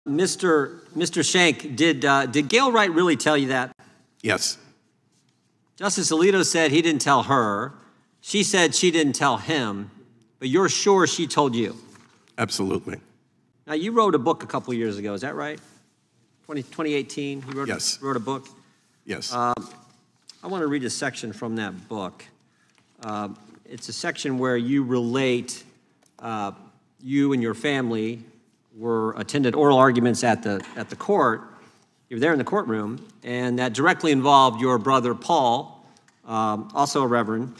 Mr. Shank, did Gail Wright really tell you that? Yes. Justice Alito said he didn't tell her. She said she didn't tell him, but you're sure she told you? Absolutely. Now, you wrote a book a couple of years ago, is that right? 2018, you wrote, yes. Wrote a book? Yes. I want to read a section from that book. It's a section where you relate you and your family attended oral arguments at the court. You were there in the courtroom, and that directly involved your brother Paul, also a reverend.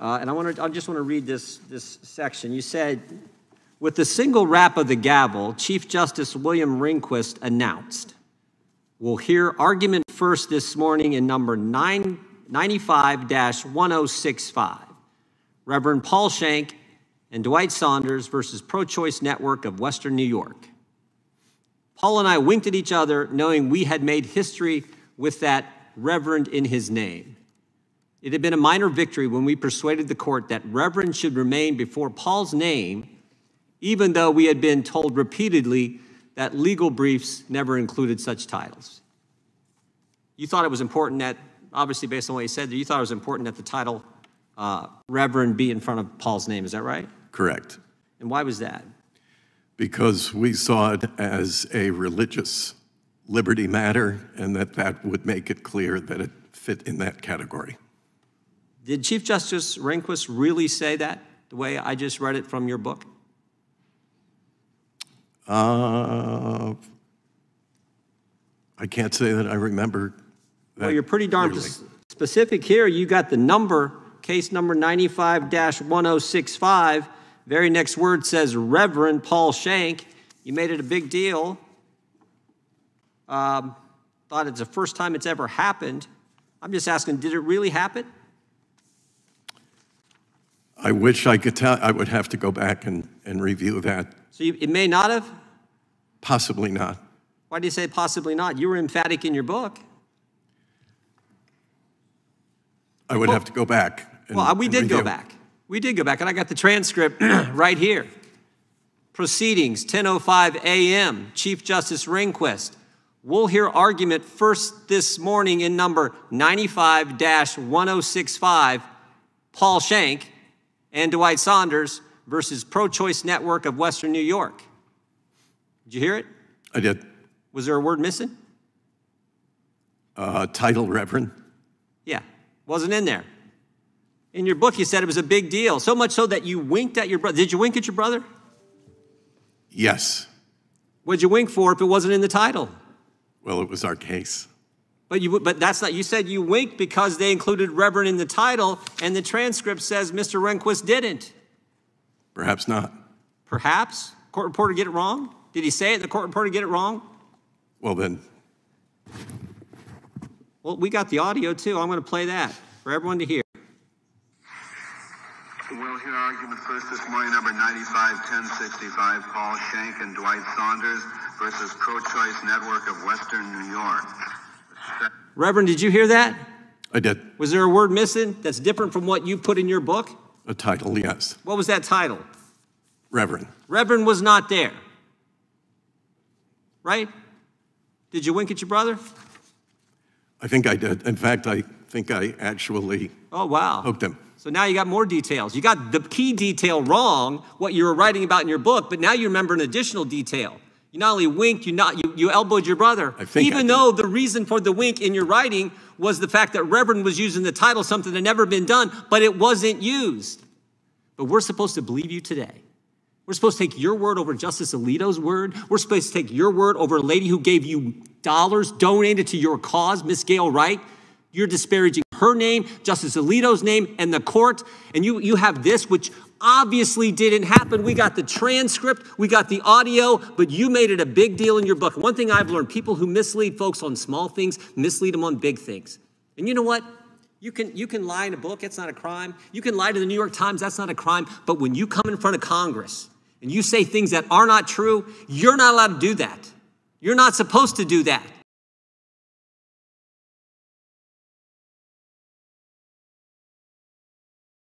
And I just want to read this section. You said, with the single rap of the gavel, Chief Justice William Rehnquist announced, "We'll hear argument first this morning in number 95-1065, Reverend Paul Shank and Dwight Saunders versus Pro-Choice Network of Western New York." Paul and I winked at each other, knowing we had made history with that reverend in his name. It had been a minor victory when we persuaded the court that reverend should remain before Paul's name, even though we had been told repeatedly that legal briefs never included such titles. You thought it was important that, obviously based on what you said, you thought it was important that the title reverend be in front of Paul's name, is that right? Correct. And why was that? Because we saw it as a religious liberty matter, and that would make it clear that it fit in that category. Did Chief Justice Rehnquist really say that, the way I just read it from your book? I can't say that I remember that. Well, you're pretty darn clearly specific here. You got the number, case number 95-1065. Very next word says Reverend Paul Shank. You made it a big deal. Thought it's the first time it's ever happened. I'm just asking, did it really happen? I wish I could tell. I would have to go back and review that. So it may not have? Possibly not. Why do you say possibly not? You were emphatic in your book. I would have to go back. We did go back. We did go back, and I got the transcript right here. Proceedings, 10:05 a.m., Chief Justice Rehnquist. We'll hear argument first this morning in number 95-1065, Paul Shank and Dwight Saunders versus Pro-Choice Network of Western New York. Did you hear it? I did. Was there a word missing? Title Reverend. Yeah, wasn't in there. In your book, you said it was a big deal, so much so that you winked at your brother. Did you wink at your brother? Yes. What'd you wink for if it wasn't in the title? Well, it was our case. But that's not, you said you winked because they included Reverend in the title, and the transcript says Mr. Rehnquist didn't. Perhaps not. Perhaps? Court reporter get it wrong? Did he say it and the court reporter get it wrong? Well, then. Well, we got the audio, too. I'm going to play that for everyone to hear. We'll hear argument first this morning, number 95-1065, Paul Shank and Dwight Saunders versus Pro-Choice Network of Western New York. Reverend, did you hear that? I did. Was there a word missing that's different from what you put in your book? A title, yes. What was that title? Reverend. Reverend was not there. Right? Did you wink at your brother? I think I did. In fact, I think I actually hooked him. So now you got more details. You got the key detail wrong, what you were writing about in your book, but now you remember an additional detail. You not only winked, you elbowed your brother. Even though the reason for the wink in your writing was the fact that Reverend was using the title, something that had never been done, but it wasn't used. But we're supposed to believe you today. We're supposed to take your word over Justice Alito's word. We're supposed to take your word over a lady who gave you dollars donated to your cause, Miss Gail Wright. You're disparaging her name, Justice Alito's name, and the court. And you have this, which obviously didn't happen. We got the transcript, we got the audio, but you made it a big deal in your book. One thing I've learned, people who mislead folks on small things, mislead them on big things. And you know what? You can lie in a book, it's not a crime. You can lie to the New York Times, that's not a crime. But when you come in front of Congress and you say things that are not true, you're not allowed to do that. You're not supposed to do that.